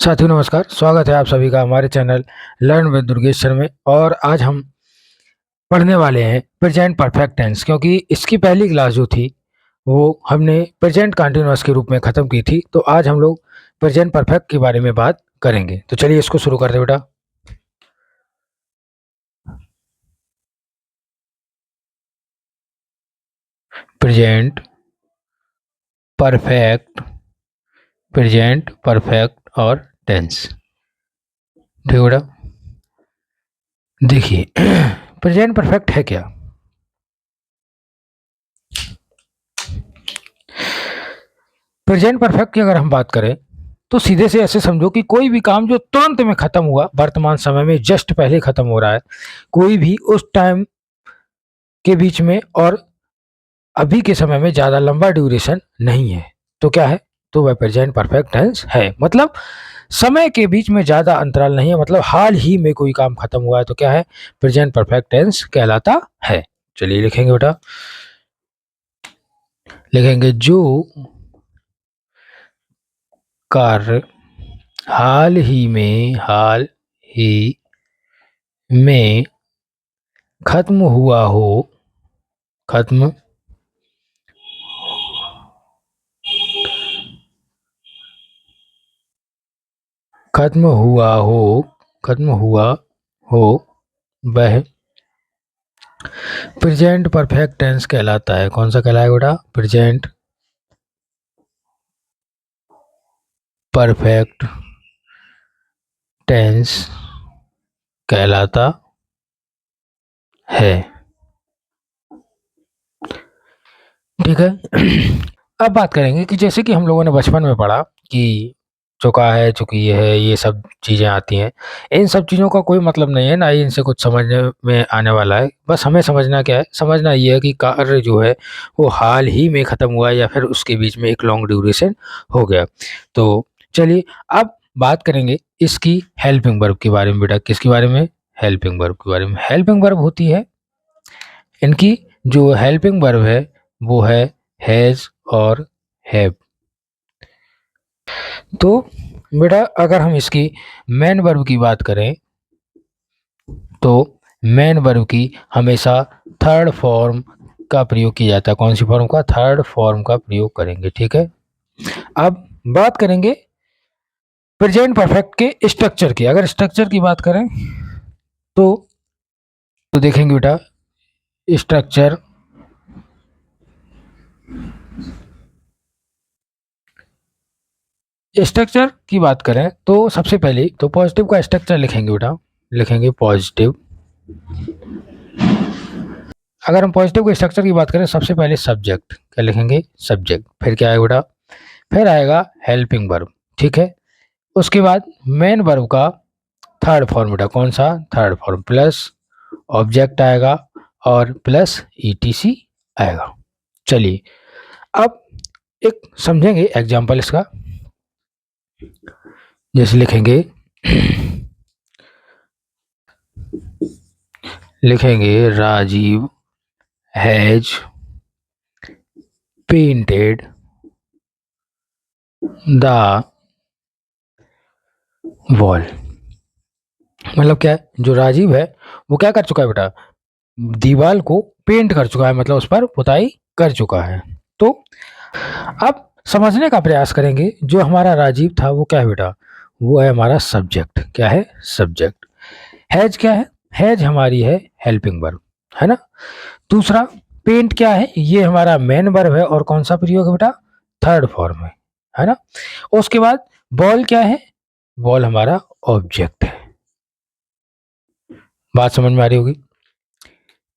साथियों नमस्कार, स्वागत है आप सभी का हमारे channel learn with Durgesh sir में। और आज हम पढ़ने वाले हैं प्रेजेंट परफेक्ट टेंस, क्योंकि इसकी पहली क्लास जो थी वो हमने प्रेजेंट कंटिन्यूअस के रूप में ख़त्म की थी। तो आज हम लोग प्रेजेंट परफेक्ट के बारे में बात करेंगे। तो चलिए इसको शुरू करते हैं बेटा। प्रेजेंट परफेक्ट, प्रेजेंट परफेक्ट और टेंस। ठीक है बेटा, देखिए प्रेजेंट परफेक्ट है क्या। प्रेजेंट परफेक्ट की अगर हम बात करें तो सीधे से ऐसे समझो कि कोई भी काम जो तुरंत में खत्म हुआ, वर्तमान समय में जस्ट पहले खत्म हो रहा है, कोई भी उस टाइम के बीच में और अभी के समय में ज्यादा लंबा ड्यूरेशन नहीं है, तो क्या है, तो वह प्रेजेंट परफेक्ट टेंस है। मतलब समय के बीच में ज्यादा अंतराल नहीं है, मतलब हाल ही में कोई काम खत्म हुआ है, तो क्या है, प्रेजेंट परफेक्ट टेंस कहलाता है। चलिए लिखेंगे बेटा, लिखेंगे जो कार्य हाल ही में खत्म हुआ हो, खत्म खत्म हुआ हो, खत्म हुआ हो, वह प्रेजेंट परफेक्ट टेंस कहलाता है। कौन सा कहलाएगा बेटा, प्रेजेंट परफेक्ट टेंस कहलाता है। ठीक है अब बात करेंगे कि जैसे कि हम लोगों ने बचपन में पढ़ा कि चुका है, चुकी है, ये सब चीज़ें आती हैं। इन सब चीज़ों का कोई मतलब नहीं है, ना ही इनसे कुछ समझने में आने वाला है। बस हमें समझना क्या है, समझना ये है कि कार्य जो है वो हाल ही में ख़त्म हुआ है या फिर उसके बीच में एक लॉन्ग ड्यूरेशन हो गया। तो चलिए अब बात करेंगे इसकी हेल्पिंग वर्ब के बारे में बेटा। किसके बारे में, हेल्पिंग वर्ब के बारे में। हेल्पिंग वर्ब होती है, इनकी जो हेल्पिंग वर्ब है वो है हैज़ और हैव। तो बेटा अगर हम इसकी मेन वर्ब की बात करें तो मेन वर्ब की हमेशा थर्ड फॉर्म का प्रयोग किया जाता है। कौन सी फॉर्म का, थर्ड फॉर्म का प्रयोग करेंगे। ठीक है, अब बात करेंगे प्रेजेंट परफेक्ट के स्ट्रक्चर की। अगर स्ट्रक्चर की बात करें तो देखेंगे बेटा, स्ट्रक्चर स्ट्रक्चर की बात करें तो सबसे पहले तो पॉजिटिव का स्ट्रक्चर लिखेंगे बेटा, लिखेंगे पॉजिटिव। अगर हम पॉजिटिव के स्ट्रक्चर की बात करें सबसे पहले सब्जेक्ट, क्या लिखेंगे, सब्जेक्ट। फिर क्या आएगा बेटा, फिर आएगा हेल्पिंग वर्ब। ठीक है, उसके बाद मेन वर्ब का थर्ड फॉर्म बेटा, कौन सा, थर्ड फॉर्म, प्लस ऑब्जेक्ट आएगा और प्लस ईटीसी आएगा। चलिए अब एक समझेंगे एग्जाम्पल इसका। जैसे लिखेंगे लिखेंगे Rajiv has painted the wall. मतलब क्या है, जो राजीव है वो क्या कर चुका है बेटा, दीवार को पेंट कर चुका है, मतलब उस पर पुताई कर चुका है। तो अब समझने का प्रयास करेंगे, जो हमारा राजीव था वो क्या है बेटा, वो है हमारा सब्जेक्ट। क्या है, सब्जेक्ट। हैज क्या है, हैज हमारी है हेल्पिंग वर्ब, है ना। दूसरा पेंट क्या है, ये हमारा मेन वर्ब है और कौन सा प्रयोग है बेटा, थर्ड फॉर्म है ना। उसके बाद बॉल क्या है, बॉल हमारा ऑब्जेक्ट है। बात समझ में आ रही होगी।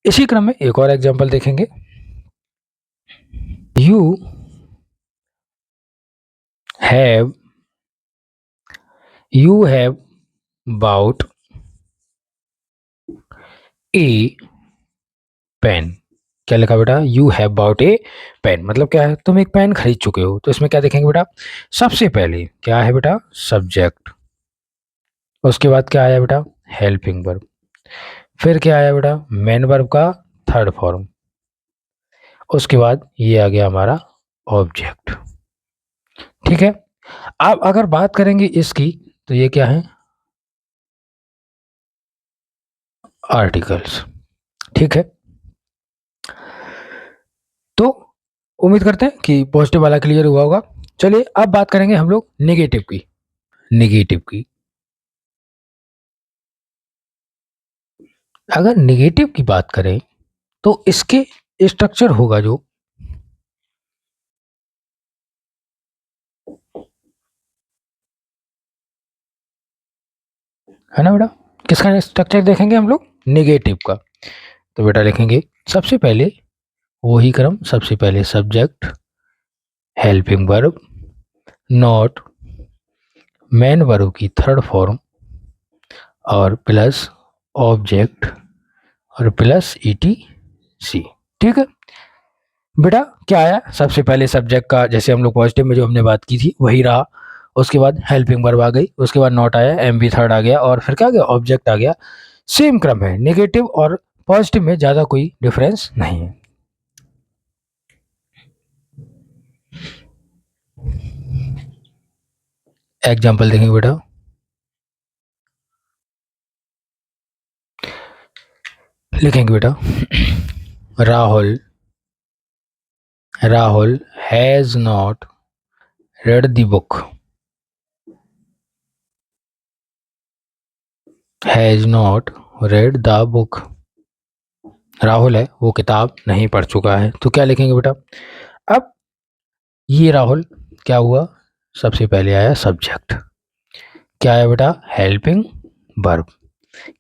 इसी क्रम में एक और एग्जांपल देखेंगे। You have bought a pen. क्या लिखा बेटा, you have bought a pen, मतलब क्या है, तुम एक पेन खरीद चुके हो। तो इसमें क्या देखेंगे बेटा, सबसे पहले क्या है बेटा, सब्जेक्ट। उसके बाद क्या आया बेटा, हेल्पिंग वर्ब। फिर क्या आया बेटा, मेन वर्ब का थर्ड फॉर्म। उसके बाद ये आ गया हमारा ऑब्जेक्ट। ठीक है, अब अगर बात करेंगे इसकी तो ये क्या है? आर्टिकल्स। ठीक है, तो उम्मीद करते हैं कि पॉजिटिव वाला क्लियर हुआ होगा। चलिए अब बात करेंगे हम लोग नेगेटिव की। नेगेटिव की, अगर नेगेटिव की बात करें तो इसके स्ट्रक्चर होगा जो, है ना बेटा, किसका स्ट्रक्चर देखेंगे हम लोग? नेगेटिव का। तो बेटा लिखेंगे सबसे पहले वही क्रम, सबसे पहले subject, helping verb, not, main verb की थर्ड फॉर्म और प्लस ऑब्जेक्ट और प्लस ईटीसी। ठीक है बेटा, क्या आया? सबसे पहले सब्जेक्ट का, जैसे हम लोग पॉजिटिव में जो हमने बात की थी वही रहा। उसके बाद हेल्पिंग वर्ब आ गई, उसके बाद नॉट आया, एम बी थर्ड आ गया, और फिर क्या आ गया? ऑब्जेक्ट आ गया। सेम क्रम है, नेगेटिव और पॉजिटिव में ज़्यादा कोई डिफरेंस नहीं है। एग्जाम्पल देखेंगे बेटा। लिखेंगे बेटा Rahul, Rahul has not read the book, has not read the book. Rahul है वो किताब नहीं पढ़ चुका है। तो क्या लिखेंगे बेटा? अब ये राहुल क्या हुआ? सबसे पहले आया सब्जेक्ट, क्या आया बेटा? हेल्पिंग वर्ब,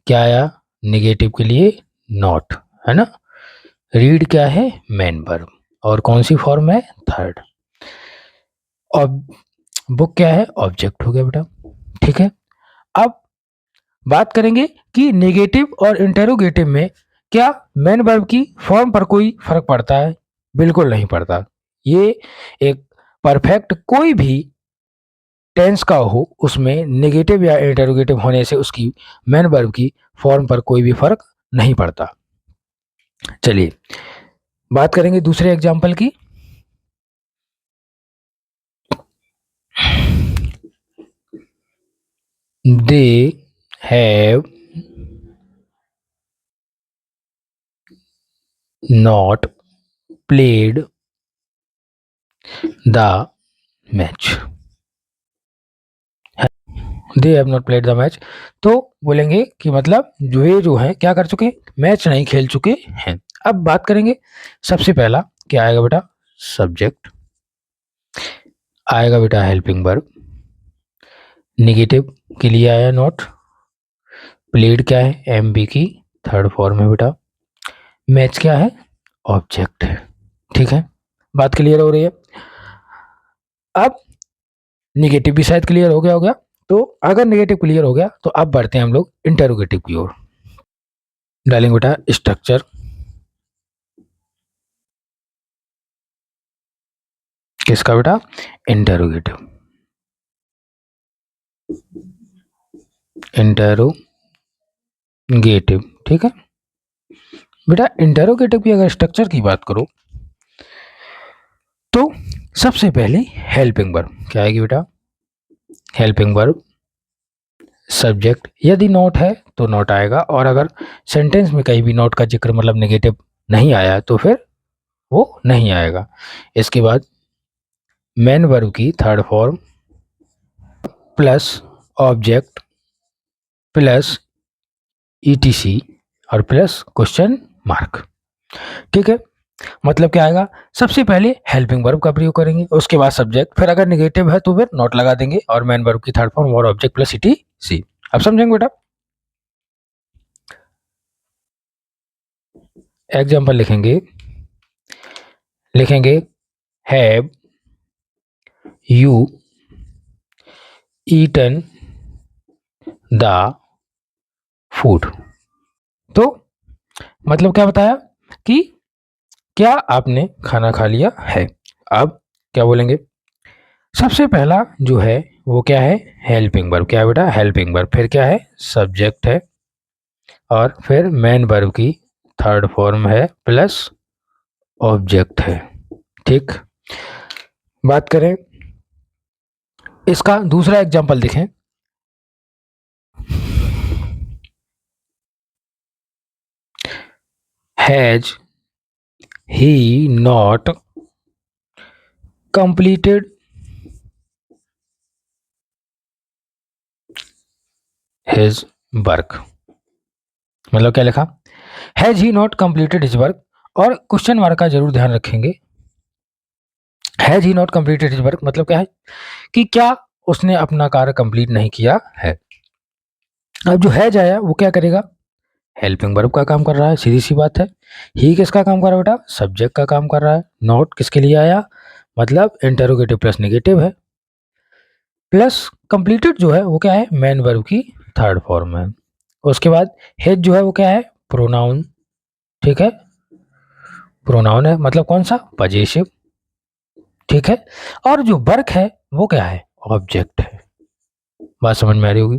क्या आया नेगेटिव के लिए? नॉट, है ना। रीड क्या है? मेन वर्ब, और कौन सी फॉर्म है? थर्ड। और बुक क्या है? ऑब्जेक्ट हो गया बेटा। ठीक है, अब बात करेंगे कि नेगेटिव और इंटेरोगेटिव में क्या मेन वर्ब की फॉर्म पर कोई फर्क पड़ता है? बिल्कुल नहीं पड़ता। ये एक परफेक्ट कोई भी टेंस का हो, उसमें नेगेटिव या इंटेरोगेटिव होने से उसकी मेन वर्ब की फॉर्म पर कोई भी फर्क नहीं पड़ता। चलिए बात करेंगे दूसरे एग्जाम्पल की। They have not played the match, they have not played the match. तो बोलेंगे कि मतलब जो है क्या कर चुके? मैच नहीं खेल चुके हैं। अब बात करेंगे, सबसे पहला क्या आएगा बेटा? सब्जेक्ट आएगा बेटा, हेल्पिंग वर्ब, नेगेटिव के लिए आया नॉट, प्लेड क्या है? एम बी की थर्ड फॉर्म है बेटा, मैच क्या है? ऑब्जेक्ट है। ठीक है, बात क्लियर हो रही है। अब नेगेटिव भी शायद क्लियर हो गया। तो अगर नेगेटिव क्लियर हो गया तो अब बढ़ते हैं हम लोग इंटेरोगेटिव की ओर। डालेंगे बेटा स्ट्रक्चर, किसका बेटा? Interrogative, interrogative. ठीक है बेटा, इंटेरोगेटिव की अगर स्ट्रक्चर की बात करो तो सबसे पहले हेल्पिंग वर्ब क्या आएगी बेटा? हेल्पिंग वर्ब, सब्जेक्ट, यदि नोट है तो नोट आएगा, और अगर सेंटेंस में कहीं भी नोट का जिक्र मतलब नेगेटिव नहीं आया तो फिर वो नहीं आएगा। इसके बाद मेन वर्ब की third form plus object plus etc और प्लस क्वेश्चन मार्क। ठीक है, मतलब क्या आएगा? सबसे पहले हेल्पिंग वर्ब का प्रयोग करेंगे, उसके बाद सब्जेक्ट, फिर अगर नेगेटिव है तो फिर नॉट लगा देंगे, और मेन वर्ब की थर्ड फॉर्म और ऑब्जेक्ट प्लस ईटीसी। अब समझेंगे बेटा। एग्जाम्पल लिखेंगे, have you eaten the food. तो मतलब क्या बताया कि क्या आपने खाना खा लिया है। अब क्या बोलेंगे? सबसे पहला जो है वो क्या है? हेल्पिंग वर्ब, क्या है बेटा? हेल्पिंग वर्ब, फिर क्या है? सब्जेक्ट है, और फिर मेन वर्ब की थर्ड फॉर्म है प्लस ऑब्जेक्ट है। ठीक, बात करें इसका दूसरा एग्जांपल देखें। Has he not completed his work. मतलब क्या लिखा, has he not completed his work, और क्वेश्चन मार्क का जरूर ध्यान रखेंगे। Has he not completed his work मतलब क्या है कि क्या उसने अपना कार्य कंप्लीट नहीं किया है। अब जो हैज आया वो क्या करेगा, हेल्पिंग वर्ब का काम कर रहा है, सीधी सी बात है। ही किसका काम कर रहा है बेटा, सब्जेक्ट का काम कर रहा है। नॉट किसके लिए आया, मतलब इंटरोगेटिव प्लस नेगेटिव है, प्लस कंप्लीटेड जो है वो क्या है, मेन वर्ब की थर्ड फॉर्म है। उसके बाद हेज जो है वो क्या है, प्रोनाउन, ठीक है, प्रोनाउन है, मतलब कौन सा, पजेसिव, ठीक है। और जो वर्क है वो क्या है, ऑब्जेक्ट है। बात समझ में आ रही होगी।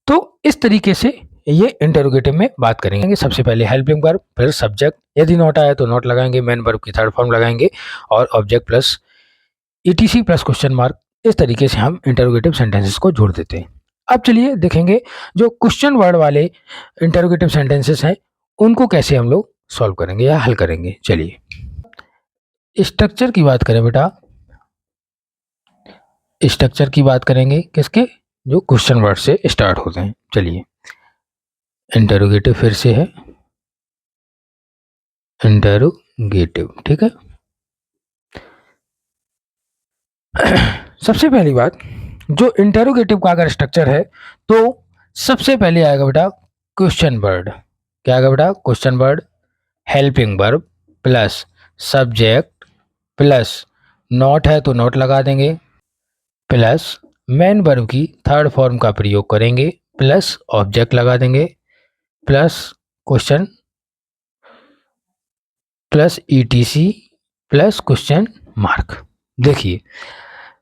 तो इस तरीके से ये इंटरोगेटिव में बात करेंगे। सबसे पहले हेल्पिंग वर्ब, फिर सब्जेक्ट, यदि नॉट आया तो नॉट लगाएंगे, मेन वर्ब की थर्ड फॉर्म लगाएंगे, और object plus etc plus question mark. इस तरीके से हम इंटरोगेटिव सेंटेंसेस को जोड़ देते हैं। अब चलिए देखेंगे जो क्वेश्चन वर्ड वाले इंटरोगेटिव सेंटेंसेस हैं उनको कैसे हम लोग सॉल्व करेंगे या हल करेंगे। चलिए स्ट्रक्चर की बात करें बेटा, स्ट्रक्चर की बात करेंगे किसके, जो क्वेश्चन वर्ड से स्टार्ट होते हैं। चलिए इंटरोगेटिव फिर से है, इंटरोगेटिव, ठीक है। सबसे पहली बात, जो इंटरोगेटिव का अगर स्ट्रक्चर है तो सबसे पहले आएगा बेटा क्वेश्चन वर्ड। क्या आएगा बेटा, question word, helping verb plus subject plus not है तो नॉट लगा देंगे, प्लस मेन वर्ब की थर्ड फॉर्म का प्रयोग करेंगे, प्लस ऑब्जेक्ट लगा देंगे, plus question plus etc plus question mark. देखिए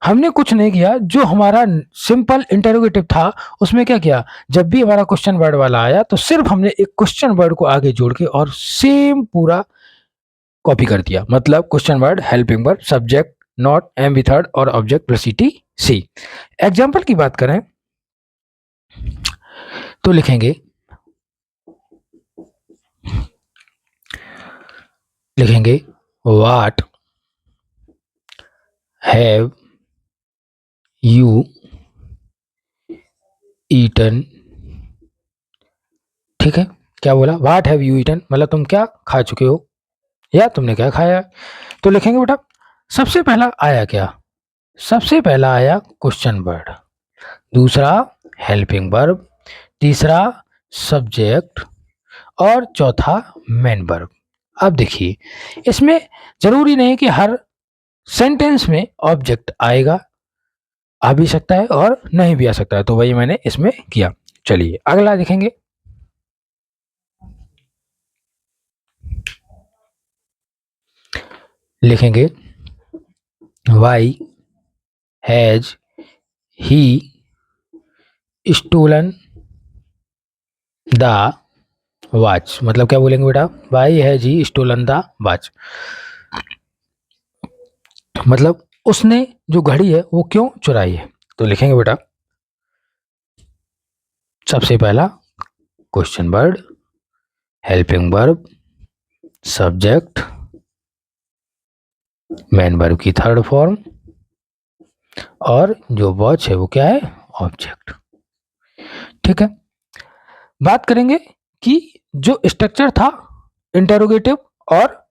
हमने कुछ नहीं किया, जो हमारा सिंपल इंटरोगेटिव था उसमें क्या किया, जब भी हमारा क्वेश्चन वर्ड वाला आया तो सिर्फ हमने एक क्वेश्चन वर्ड को आगे जोड़ के और सेम पूरा कॉपी कर दिया। मतलब question word, helping verb, subject, not, M B third और object plus etc. Example की बात करें तो लिखेंगे व्हाट हैव यू ईटन, ठीक है। क्या बोला, व्हाट हैव यू ईटन, मतलब तुम क्या खा चुके हो या तुमने क्या खाया। तो लिखेंगे बेटा सबसे पहला आया क्या, सबसे पहला आया क्वेश्चन वर्ड, दूसरा हेल्पिंग वर्ब, तीसरा सब्जेक्ट और चौथा मेन वर्ब। अब देखिए इसमें जरूरी नहीं कि हर सेंटेंस में ऑब्जेक्ट आएगा, आ भी सकता है और नहीं भी आ सकता है, तो वही मैंने इसमें किया। चलिए अगला देखेंगे, लिखेंगे why has he stolen the watch. मतलब क्या बोलेंगे बेटा, why has he stolen the watch, मतलब उसने जो घड़ी है वो क्यों चुराई है। तो लिखेंगे बेटा सबसे पहला question word, helping verb, subject, main verb की थर्ड फॉर्म, और जो वॉच है वो क्या है, ऑब्जेक्ट, ठीक है। बात करेंगे कि जो स्ट्रक्चर था इंटरोगेटिव और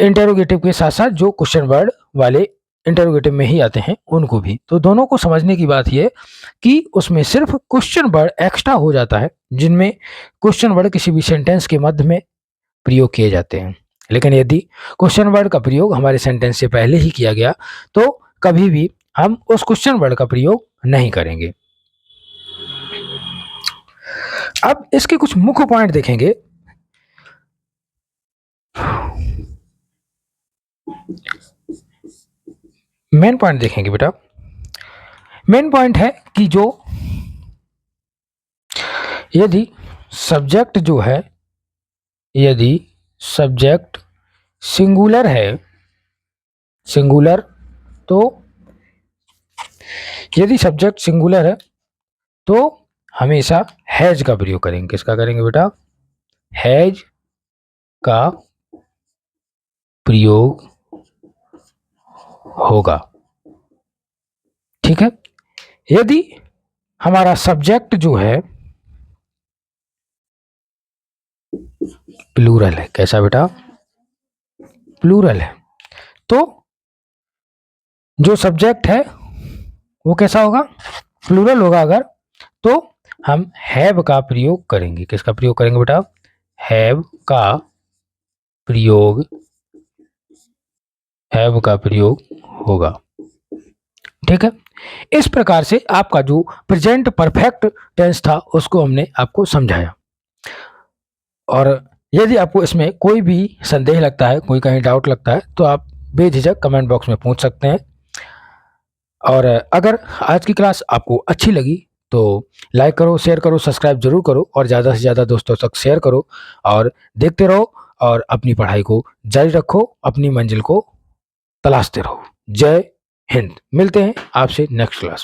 इंटरोगेटिव के साथ साथ जो क्वेश्चन वर्ड वाले इंटरोगेटिव में ही आते हैं उनको भी, तो दोनों को समझने की बात यह कि उसमें सिर्फ क्वेश्चन वर्ड एक्स्ट्रा हो जाता है, जिनमें क्वेश्चन वर्ड किसी भी सेंटेंस के मध्य में प्रयोग किए जाते हैं। लेकिन यदि क्वेश्चन वर्ड का प्रयोग हमारे सेंटेंस से पहले ही किया गया तो कभी भी हम उस क्वेश्चन वर्ड का प्रयोग नहीं करेंगे। अब इसके कुछ मुख्य पॉइंट देखेंगे। मेन पॉइंट देखेंगे बेटा, मेन पॉइंट है कि जो यदि सब्जेक्ट जो है, यदि सब्जेक्ट सिंगुलर है, सिंगुलर, तो यदि सब्जेक्ट सिंगुलर है तो हमेशा हैज का प्रयोग करेंगे। किसका करेंगे बेटा, हैज का प्रयोग होगा। ठीक है। यदि हमारा सब्जेक्ट जो है प्लूरल है, कैसा बेटा? प्लूरल है, तो जो सब्जेक्ट है वो कैसा होगा? प्लूरल होगा। अगर तो हम हैव का प्रयोग करेंगे। किसका प्रयोग करेंगे बेटा? हैव का प्रयोग, हैव का प्रयोग होगा। ठीक है। इस प्रकार से आपका जो प्रेजेंट परफेक्ट टेंस था उसको हमने आपको समझाया। और यदि आपको इसमें कोई भी संदेह लगता है, कोई कहीं डाउट लगता है, तो आप बेझिझक कमेंट बॉक्स में पूछ सकते हैं। और अगर आज की क्लास आपको अच्छी लगी तो लाइक करो, शेयर करो, सब्सक्राइब जरूर करो और ज़्यादा से ज़्यादा दोस्तों तक शेयर करो। और देखते रहो और अपनी पढ़ाई को जारी रखो, अपनी मंजिल को तलाशते रहो। जय हिंद। मिलते हैं आपसे नेक्स्ट क्लास।